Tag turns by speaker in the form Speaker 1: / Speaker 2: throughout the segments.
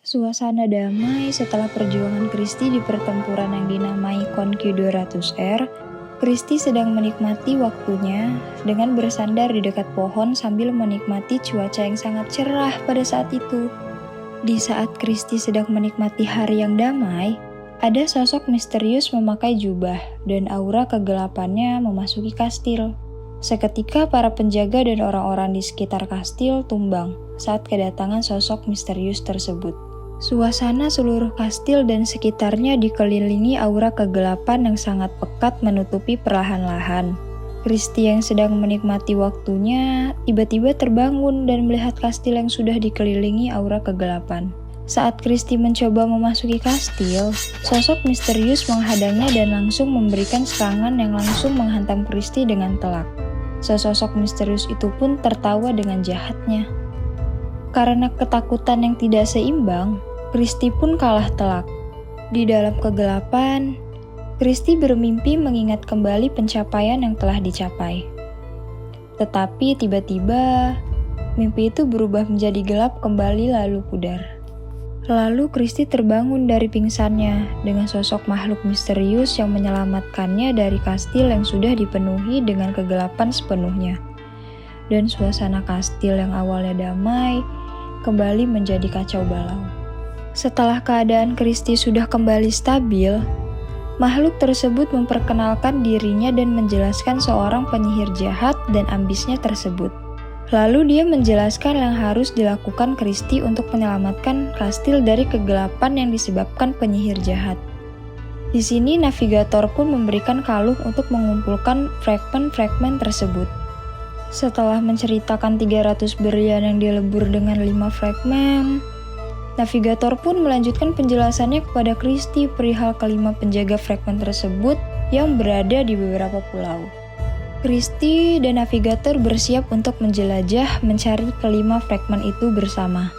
Speaker 1: Suasana damai setelah perjuangan Kristi di pertempuran yang dinamai Konq 200R. Kristi sedang menikmati waktunya dengan bersandar di dekat pohon sambil menikmati cuaca yang sangat cerah pada saat itu. Di saat Kristi sedang menikmati hari yang damai, ada sosok misterius memakai jubah dan aura kegelapannya memasuki kastil. Seketika para penjaga dan orang-orang di sekitar kastil tumbang saat kedatangan sosok misterius tersebut. Suasana seluruh kastil dan sekitarnya dikelilingi aura kegelapan yang sangat pekat menutupi perlahan-lahan. Kristi yang sedang menikmati waktunya tiba-tiba terbangun dan melihat kastil yang sudah dikelilingi aura kegelapan. Saat Kristi mencoba memasuki kastil, sosok misterius menghadangnya dan langsung memberikan serangan yang langsung menghantam Kristi dengan telak. Sosok misterius itu pun tertawa dengan jahatnya. Karena ketakutan yang tidak seimbang, Kristi pun kalah telak. Di dalam kegelapan, Kristi bermimpi mengingat kembali pencapaian yang telah dicapai. Tetapi tiba-tiba, mimpi itu berubah menjadi gelap kembali lalu pudar. Lalu Kristi terbangun dari pingsannya dengan sosok makhluk misterius yang menyelamatkannya dari kastil yang sudah dipenuhi dengan kegelapan sepenuhnya. Dan suasana kastil yang awalnya damai kembali menjadi kacau balau. Setelah keadaan Kristi sudah kembali stabil, makhluk tersebut memperkenalkan dirinya dan menjelaskan seorang penyihir jahat dan ambisnya tersebut. Lalu dia menjelaskan yang harus dilakukan Kristi untuk menyelamatkan kastil dari kegelapan yang disebabkan penyihir jahat. Di sini navigator pun memberikan kalung untuk mengumpulkan fragmen-fragmen tersebut. Setelah menceritakan 300 berlian yang dilebur dengan 5 fragmen, navigator pun melanjutkan penjelasannya kepada Kristi perihal kelima penjaga fragmen tersebut yang berada di beberapa pulau. Kristi dan navigator bersiap untuk menjelajah mencari kelima fragmen itu bersama.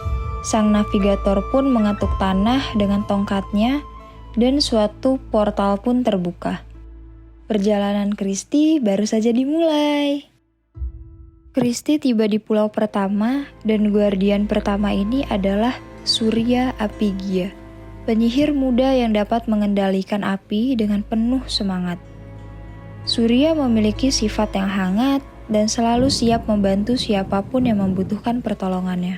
Speaker 1: Sang navigator pun mengatuk tanah dengan tongkatnya dan suatu portal pun terbuka. Perjalanan Kristi baru saja dimulai. Kristi tiba di pulau pertama dan guardian pertama ini adalah Surya Apigia, penyihir muda yang dapat mengendalikan api dengan penuh semangat. Surya memiliki sifat yang hangat dan selalu siap membantu siapapun yang membutuhkan pertolongannya.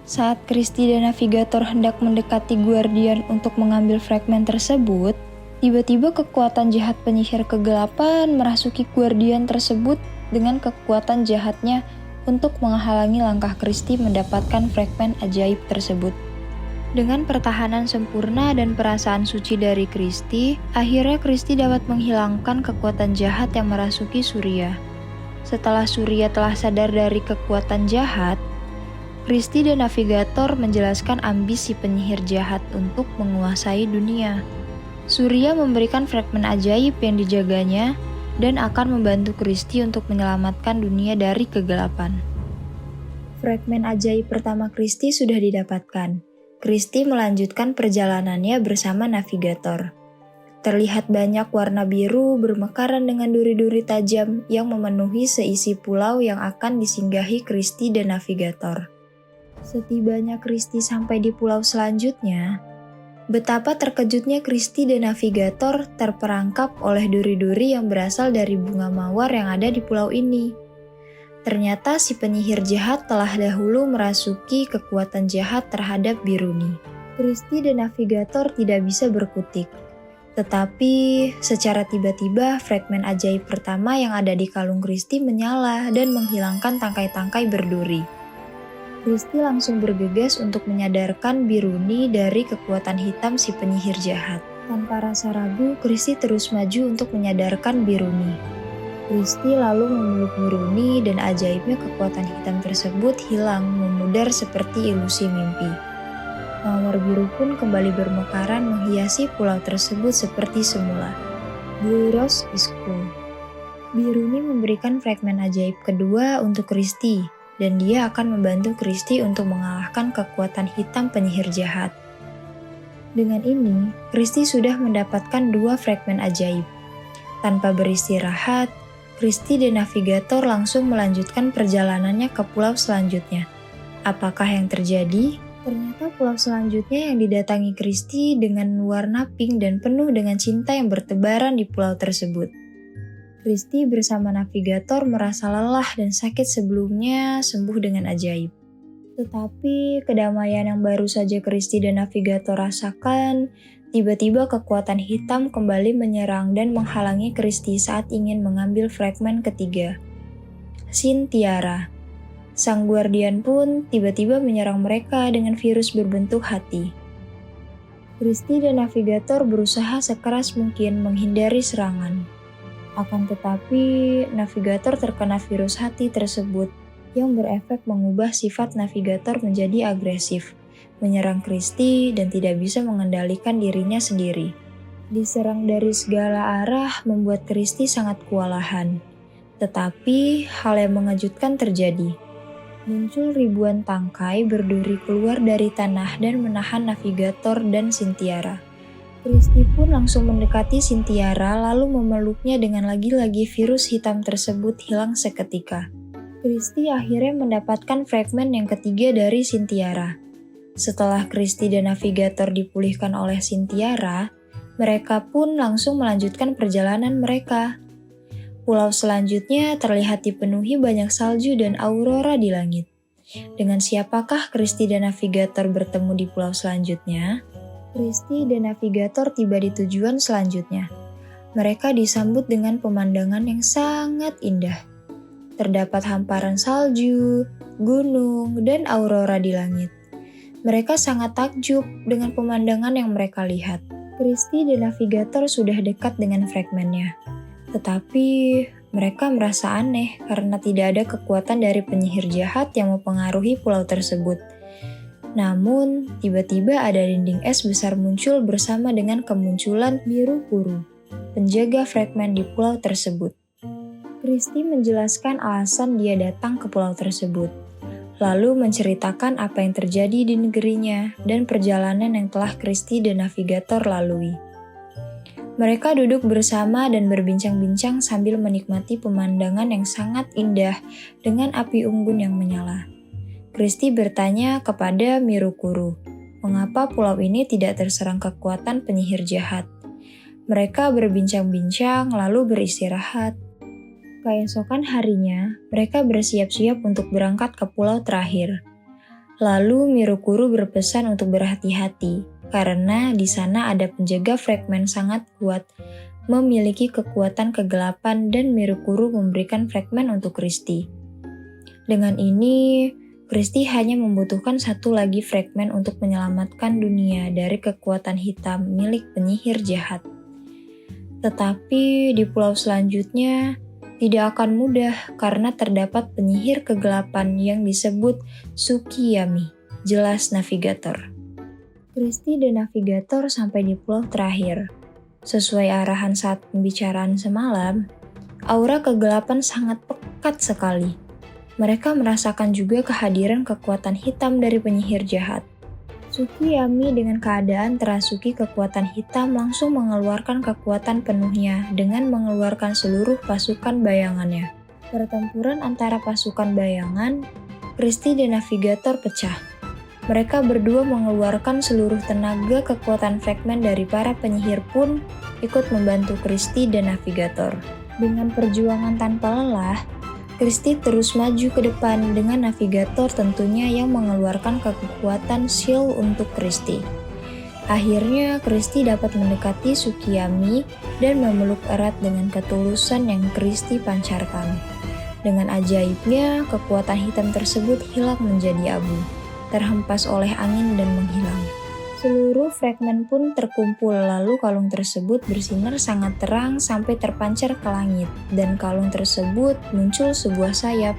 Speaker 1: Saat Kristi dan navigator hendak mendekati guardian untuk mengambil fragmen tersebut, tiba-tiba kekuatan jahat penyihir kegelapan merasuki guardian tersebut dengan kekuatan jahatnya untuk menghalangi langkah Kristi mendapatkan fragmen ajaib tersebut. Dengan pertahanan sempurna dan perasaan suci dari Kristi, akhirnya Kristi dapat menghilangkan kekuatan jahat yang merasuki Surya. Setelah Surya telah sadar dari kekuatan jahat, Kristi dan navigator menjelaskan ambisi penyihir jahat untuk menguasai dunia. Surya memberikan fragmen ajaib yang dijaganya dan akan membantu Kristi untuk menyelamatkan dunia dari kegelapan. Fragmen ajaib pertama Kristi sudah didapatkan. Kristi melanjutkan perjalanannya bersama navigator. Terlihat banyak warna biru bermekaran dengan duri-duri tajam yang memenuhi seisi pulau yang akan disinggahi Kristi dan navigator. Setibanya Kristi sampai di pulau selanjutnya, betapa terkejutnya Kristi dan navigator terperangkap oleh duri-duri yang berasal dari bunga mawar yang ada di pulau ini. Ternyata si penyihir jahat telah dahulu merasuki kekuatan jahat terhadap Biruni. Kristi dan navigator tidak bisa berkutik. Tetapi secara tiba-tiba fragmen ajaib pertama yang ada di kalung Kristi menyala dan menghilangkan tangkai-tangkai berduri. Kristi langsung bergegas untuk menyadarkan Biruni dari kekuatan hitam si penyihir jahat. Tanpa rasa ragu, Kristi terus maju untuk menyadarkan Biruni. Kristi lalu memeluk Biruni dan ajaibnya kekuatan hitam tersebut hilang memudar seperti ilusi mimpi. Mawar biru pun kembali bermekaran menghiasi pulau tersebut seperti semula. Blue Rose is cool. Biruni memberikan fragmen ajaib kedua untuk Kristi, dan dia akan membantu Kristi untuk mengalahkan kekuatan hitam penyihir jahat. Dengan ini, Kristi sudah mendapatkan 2 fragmen ajaib. Tanpa beristirahat, Kristi dan navigator langsung melanjutkan perjalanannya ke pulau selanjutnya. Apakah yang terjadi? Ternyata pulau selanjutnya yang didatangi Kristi dengan warna pink dan penuh dengan cinta yang bertebaran di pulau tersebut. Kristi bersama navigator merasa lelah dan sakit sebelumnya sembuh dengan ajaib. Tetapi kedamaian yang baru saja Kristi dan navigator rasakan, tiba-tiba kekuatan hitam kembali menyerang dan menghalangi Kristi saat ingin mengambil fragmen ketiga. Sintiara. Sang guardian pun tiba-tiba menyerang mereka dengan virus berbentuk hati. Kristi dan navigator berusaha sekeras mungkin menghindari serangan. Akan tetapi, navigator terkena virus hati tersebut yang berefek mengubah sifat navigator menjadi agresif, menyerang Kristi dan tidak bisa mengendalikan dirinya sendiri. Diserang dari segala arah membuat Kristi sangat kewalahan. Tetapi, hal yang mengejutkan terjadi. Muncul ribuan tangkai berduri keluar dari tanah dan menahan navigator dan Sintiara. Kristi pun langsung mendekati Sintiara lalu memeluknya dengan lagi-lagi virus hitam tersebut hilang seketika. Kristi akhirnya mendapatkan fragmen yang ketiga dari Sintiara. Setelah Kristi dan navigator dipulihkan oleh Sintiara, mereka pun langsung melanjutkan perjalanan mereka. Pulau selanjutnya terlihat dipenuhi banyak salju dan aurora di langit. Dengan siapakah Kristi dan navigator bertemu di pulau selanjutnya? Kristi dan navigator tiba di tujuan selanjutnya. Mereka disambut dengan pemandangan yang sangat indah. Terdapat hamparan salju, gunung, dan aurora di langit. Mereka sangat takjub dengan pemandangan yang mereka lihat. Kristi dan navigator sudah dekat dengan fragmennya. Tetapi mereka merasa aneh karena tidak ada kekuatan dari penyihir jahat yang mempengaruhi pulau tersebut. Namun, tiba-tiba ada dinding es besar muncul bersama dengan kemunculan Miru-Kuru, penjaga fragmen di pulau tersebut. Kristi menjelaskan alasan dia datang ke pulau tersebut, lalu menceritakan apa yang terjadi di negerinya dan perjalanan yang telah Kristi dan navigator lalui. Mereka duduk bersama dan berbincang-bincang sambil menikmati pemandangan yang sangat indah dengan api unggun yang menyala. Kristi bertanya kepada Miru-Kuru, mengapa pulau ini tidak terserang kekuatan penyihir jahat. Mereka berbincang-bincang lalu beristirahat. Keesokan harinya, mereka bersiap-siap untuk berangkat ke pulau terakhir. Lalu Miru-Kuru berpesan untuk berhati-hati, karena di sana ada penjaga fragmen sangat kuat, memiliki kekuatan kegelapan dan Miru-Kuru memberikan fragmen untuk Kristi. Dengan ini, Kristi hanya membutuhkan satu lagi fragmen untuk menyelamatkan dunia dari kekuatan hitam milik penyihir jahat. Tetapi di pulau selanjutnya, tidak akan mudah karena terdapat penyihir kegelapan yang disebut Tsukiyami, jelas navigator. Kristi dan navigator sampai di pulau terakhir. Sesuai arahan saat pembicaraan semalam, aura kegelapan sangat pekat sekali. Mereka merasakan juga kehadiran kekuatan hitam dari penyihir jahat. Tsukiyami dengan keadaan terasuki kekuatan hitam langsung mengeluarkan kekuatan penuhnya dengan mengeluarkan seluruh pasukan bayangannya. Pertempuran antara pasukan bayangan, Kristi dan navigator pecah. Mereka berdua mengeluarkan seluruh tenaga kekuatan fragmen dari para penyihir pun ikut membantu Kristi dan navigator. Dengan perjuangan tanpa lelah, Kristi terus maju ke depan dengan navigator tentunya yang mengeluarkan kekuatan shield untuk Kristi. Akhirnya Kristi dapat mendekati Tsukiyami dan memeluk erat dengan ketulusan yang Kristi pancarkan. Dengan ajaibnya, kekuatan hitam tersebut hilang menjadi abu, terhempas oleh angin dan menghilang. Seluruh fragmen pun terkumpul, lalu kalung tersebut bersinar sangat terang sampai terpancar ke langit, dan kalung tersebut muncul sebuah sayap.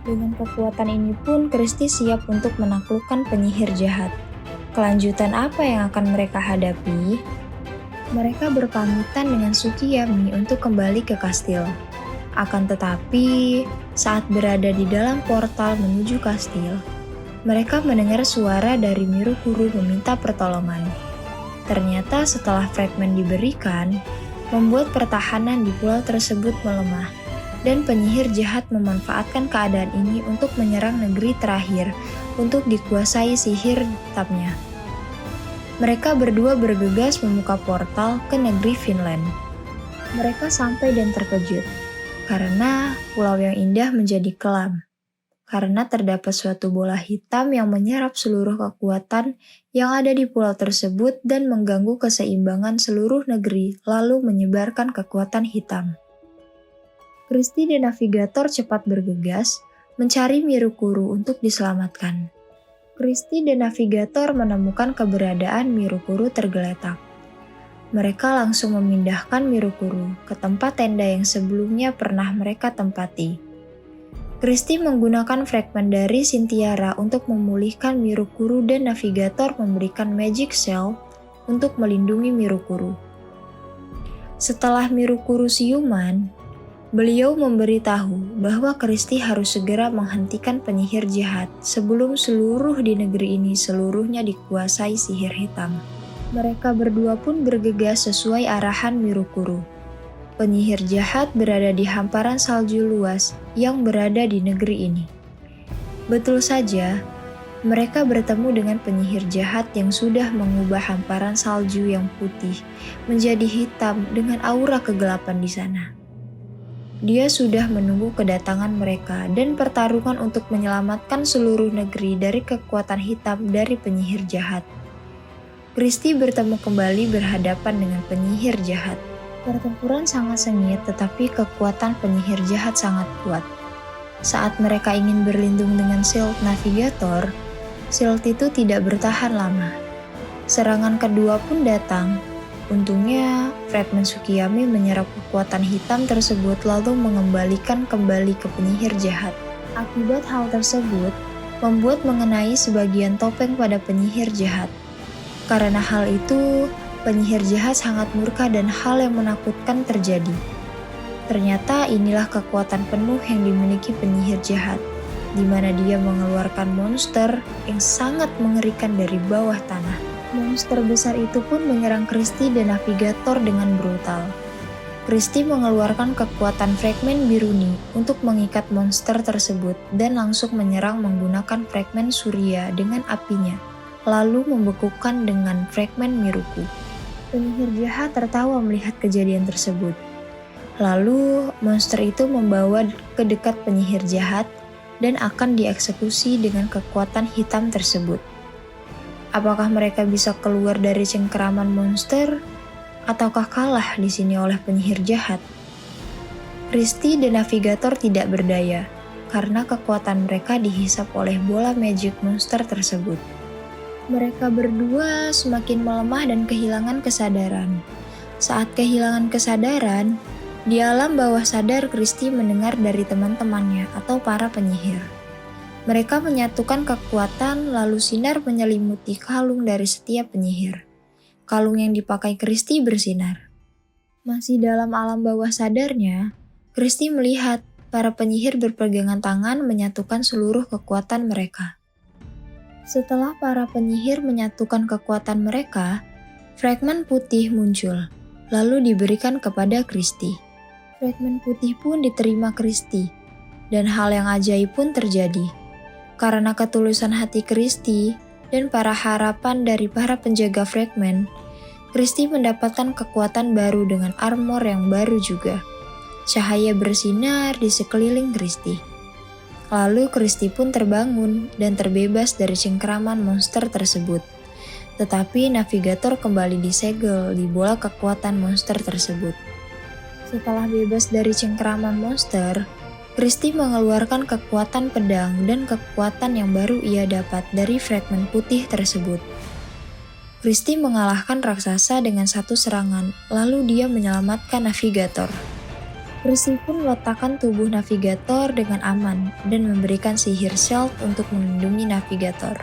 Speaker 1: Dengan kekuatan ini pun Kristi siap untuk menaklukkan penyihir jahat. Kelanjutan apa yang akan mereka hadapi? Mereka berpamitan dengan Tsukiyami untuk kembali ke kastil. Akan tetapi, saat berada di dalam portal menuju kastil, mereka mendengar suara dari Miru-Kuru meminta pertolongan. Ternyata setelah fragmen diberikan, membuat pertahanan di pulau tersebut melemah. dan penyihir jahat memanfaatkan keadaan ini untuk menyerang negeri terakhir untuk dikuasai sihir hitamnya. Mereka berdua bergegas membuka portal ke negeri Finland. Mereka sampai dan terkejut, karena pulau yang indah menjadi kelam. Karena terdapat suatu bola hitam yang menyerap seluruh kekuatan yang ada di pulau tersebut dan mengganggu keseimbangan seluruh negeri, lalu menyebarkan kekuatan hitam. Christie dan navigator cepat bergegas mencari Mirukuru untuk diselamatkan. Christie dan navigator menemukan keberadaan Mirukuru tergeletak. Mereka langsung memindahkan Mirukuru ke tempat tenda yang sebelumnya pernah mereka tempati. Christie menggunakan fragmen dari Sintiara untuk memulihkan Mirukuru dan navigator memberikan magic shell untuk melindungi Mirukuru. Setelah Mirukuru siuman, beliau memberitahu bahwa Christie harus segera menghentikan penyihir jahat sebelum seluruh di negeri ini seluruhnya dikuasai sihir hitam. Mereka berdua pun bergegas sesuai arahan Mirukuru. Penyihir jahat berada di hamparan salju luas yang berada di negeri ini. Betul saja, mereka bertemu dengan penyihir jahat yang sudah mengubah hamparan salju yang putih menjadi hitam dengan aura kegelapan di sana. Dia sudah menunggu kedatangan mereka dan pertarungan untuk menyelamatkan seluruh negeri dari kekuatan hitam dari penyihir jahat. Christie bertemu kembali berhadapan dengan penyihir jahat. Pertempuran sangat sengit, tetapi kekuatan penyihir jahat sangat kuat. Saat mereka ingin berlindung dengan shield navigator, shield itu tidak bertahan lama. Serangan kedua pun datang. Untungnya, fragmen Tsukiyami menyerap kekuatan hitam tersebut lalu mengembalikan kembali ke penyihir jahat. Akibat hal tersebut, membuat mengenai sebagian topeng pada penyihir jahat. Karena hal itu, penyihir jahat sangat murka dan hal yang menakutkan terjadi. Ternyata inilah kekuatan penuh yang dimiliki penyihir jahat, di mana dia mengeluarkan monster yang sangat mengerikan dari bawah tanah. Monster besar itu pun menyerang Christie dan navigator dengan brutal. Christie mengeluarkan kekuatan fragmen Biruni untuk mengikat monster tersebut dan langsung menyerang menggunakan fragmen Surya dengan apinya, lalu membekukan dengan fragmen Miruku. Penyihir jahat tertawa melihat kejadian tersebut. Lalu, monster itu membawa ke dekat penyihir jahat dan akan dieksekusi dengan kekuatan hitam tersebut. Apakah mereka bisa keluar dari cengkeraman monster, ataukah kalah di sini oleh penyihir jahat? Christie dan navigator tidak berdaya, karena kekuatan mereka dihisap oleh bola magic monster tersebut. Mereka berdua semakin melemah dan kehilangan kesadaran. Saat kehilangan kesadaran, di alam bawah sadar Christie mendengar dari teman-temannya atau para penyihir. Mereka menyatukan kekuatan lalu sinar menyelimuti kalung dari setiap penyihir. Kalung yang dipakai Christie bersinar. Masih dalam alam bawah sadarnya, Christie melihat para penyihir berpegangan tangan menyatukan seluruh kekuatan mereka. Setelah para penyihir menyatukan kekuatan mereka, fragmen putih muncul, lalu diberikan kepada Christie. Fragmen putih pun diterima Christie, dan hal yang ajaib pun terjadi. Karena ketulusan hati Christie dan para harapan dari para penjaga fragmen, Christie mendapatkan kekuatan baru dengan armor yang baru juga. Cahaya bersinar di sekeliling Christie. Lalu Christie pun terbangun dan terbebas dari cengkeraman monster tersebut. Tetapi navigator kembali disegel di bola kekuatan monster tersebut. Setelah bebas dari cengkeraman monster, Christie mengeluarkan kekuatan pedang dan kekuatan yang baru ia dapat dari fragmen putih tersebut. Christie mengalahkan raksasa dengan satu serangan, lalu dia menyelamatkan navigator. Christie pun meletakkan tubuh navigator dengan aman dan memberikan sihir shield untuk melindungi navigator.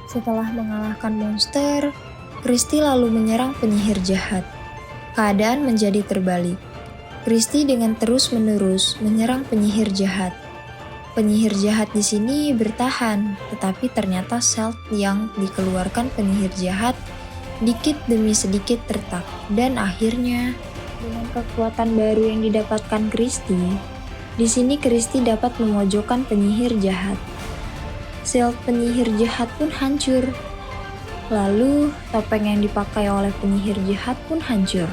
Speaker 1: Setelah mengalahkan monster, Christie lalu menyerang penyihir jahat. Keadaan menjadi terbalik. Christie dengan terus-menerus menyerang penyihir jahat. Penyihir jahat di sini bertahan, tetapi ternyata shield yang dikeluarkan penyihir jahat dikit demi sedikit retak dan akhirnya dengan kekuatan baru yang didapatkan Christie, Di sini Kristi dapat memojokkan penyihir jahat. Shield penyihir jahat pun hancur. Lalu, topeng yang dipakai oleh penyihir jahat pun hancur.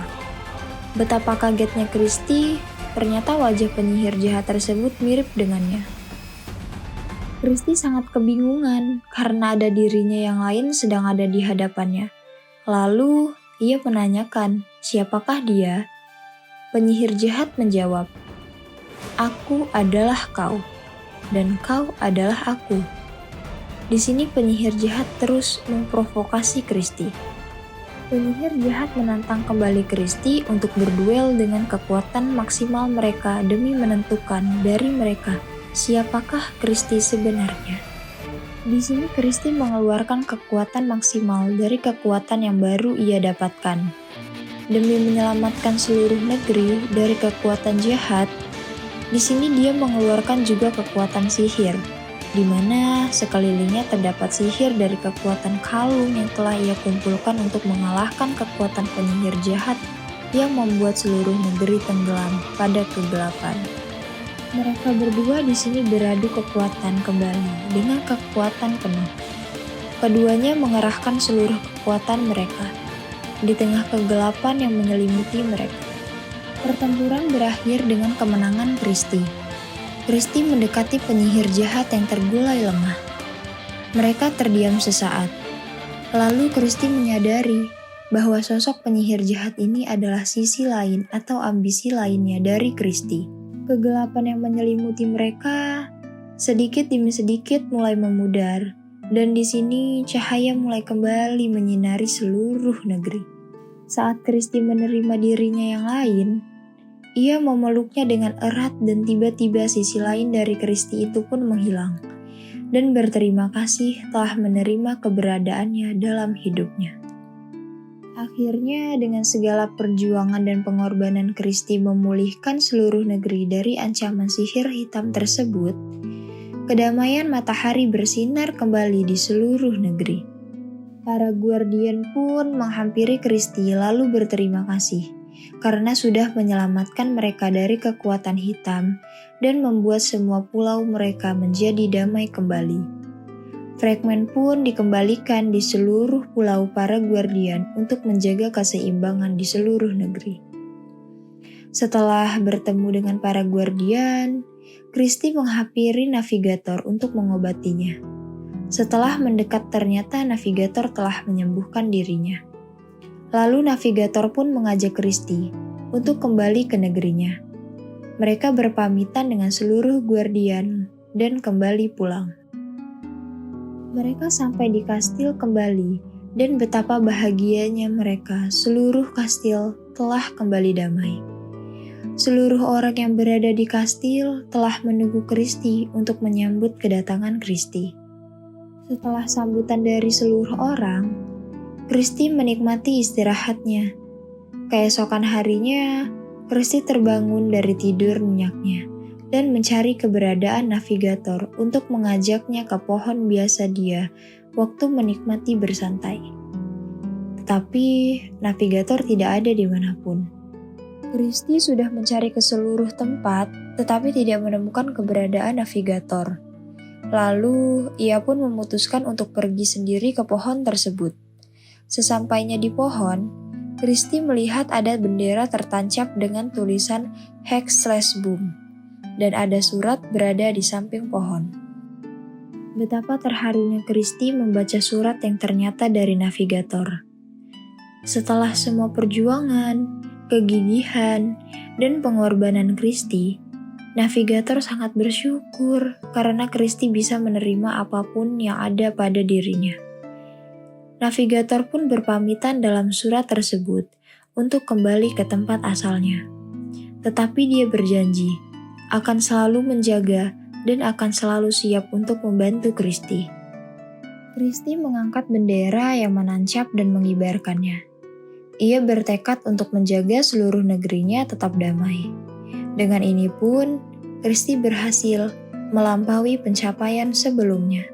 Speaker 1: Betapa kagetnya Kristi, ternyata wajah penyihir jahat tersebut mirip dengannya. Kristi sangat kebingungan karena ada dirinya yang lain sedang ada di hadapannya. Lalu, ia menanyakan, siapakah dia? Penyihir jahat menjawab, "Aku adalah kau, dan kau adalah aku." Di sini penyihir jahat terus memprovokasi Kristi. Penyihir jahat menantang kembali Kristi untuk berduel dengan kekuatan maksimal mereka demi menentukan dari mereka siapakah Kristi sebenarnya. Di sini Kristi mengeluarkan kekuatan maksimal dari kekuatan yang baru ia dapatkan. Demi menyelamatkan seluruh negeri dari kekuatan jahat, di sini dia mengeluarkan juga kekuatan sihir, di mana sekelilingnya terdapat sihir dari kekuatan kalung yang telah ia kumpulkan untuk mengalahkan kekuatan penyihir jahat yang membuat seluruh negeri tenggelam pada kegelapan. Mereka berdua di sini beradu kekuatan kembali dengan kekuatan penuh. Keduanya mengerahkan seluruh kekuatan mereka di tengah kegelapan yang menyelimuti mereka. Pertempuran berakhir dengan kemenangan Kristi. Kristi mendekati penyihir jahat yang tergulai lemah. Mereka terdiam sesaat. Lalu Kristi menyadari bahwa sosok penyihir jahat ini adalah sisi lain atau ambisi lainnya dari Kristi. Kegelapan yang menyelimuti mereka sedikit demi sedikit mulai memudar, dan di sini cahaya mulai kembali menyinari seluruh negeri. Saat Kristi menerima dirinya yang lain, ia memeluknya dengan erat dan tiba-tiba sisi lain dari Kristi itu pun menghilang dan berterima kasih telah menerima keberadaannya dalam hidupnya. Akhirnya dengan segala perjuangan dan pengorbanan Kristi memulihkan seluruh negeri dari ancaman sihir hitam tersebut, kedamaian matahari bersinar kembali di seluruh negeri. Para guardian pun menghampiri Kristi lalu berterima kasih karena sudah menyelamatkan mereka dari kekuatan hitam dan membuat semua pulau mereka menjadi damai kembali. Fragmen pun dikembalikan di seluruh pulau para guardian untuk menjaga keseimbangan di seluruh negeri. Setelah bertemu dengan para guardian, Kristi menghampiri navigator untuk mengobatinya. Setelah mendekat ternyata navigator telah menyembuhkan dirinya. Lalu navigator pun mengajak Kristi untuk kembali ke negerinya. Mereka berpamitan dengan seluruh guardian dan kembali pulang. Mereka sampai di kastil kembali dan betapa bahagianya mereka, seluruh kastil telah kembali damai. Seluruh orang yang berada di kastil telah menunggu Kristi untuk menyambut kedatangan Kristi. Setelah sambutan dari seluruh orang, Kristi menikmati istirahatnya. Keesokan harinya, Kristi terbangun dari tidur nyenyaknya dan mencari keberadaan navigator untuk mengajaknya ke pohon biasa dia waktu menikmati bersantai. Tetapi navigator tidak ada dimanapun. Kristi sudah mencari ke seluruh tempat, tetapi tidak menemukan keberadaan navigator. Lalu, ia pun memutuskan untuk pergi sendiri ke pohon tersebut. Sesampainya di pohon, Kristi melihat ada bendera tertancap dengan tulisan Hex/Boom, dan ada surat berada di samping pohon. Betapa terharunya Kristi membaca surat yang ternyata dari navigator. Setelah semua perjuangan, kegigihan, dan pengorbanan Kristi, navigator sangat bersyukur karena Kristi bisa menerima apapun yang ada pada dirinya. Navigator pun berpamitan dalam surat tersebut untuk kembali ke tempat asalnya. Tetapi dia berjanji akan selalu menjaga dan akan selalu siap untuk membantu Kristi. Kristi mengangkat bendera yang menancap dan mengibarkannya. Ia bertekad untuk menjaga seluruh negerinya tetap damai. Dengan ini pun, Kristi berhasil melampaui pencapaian sebelumnya.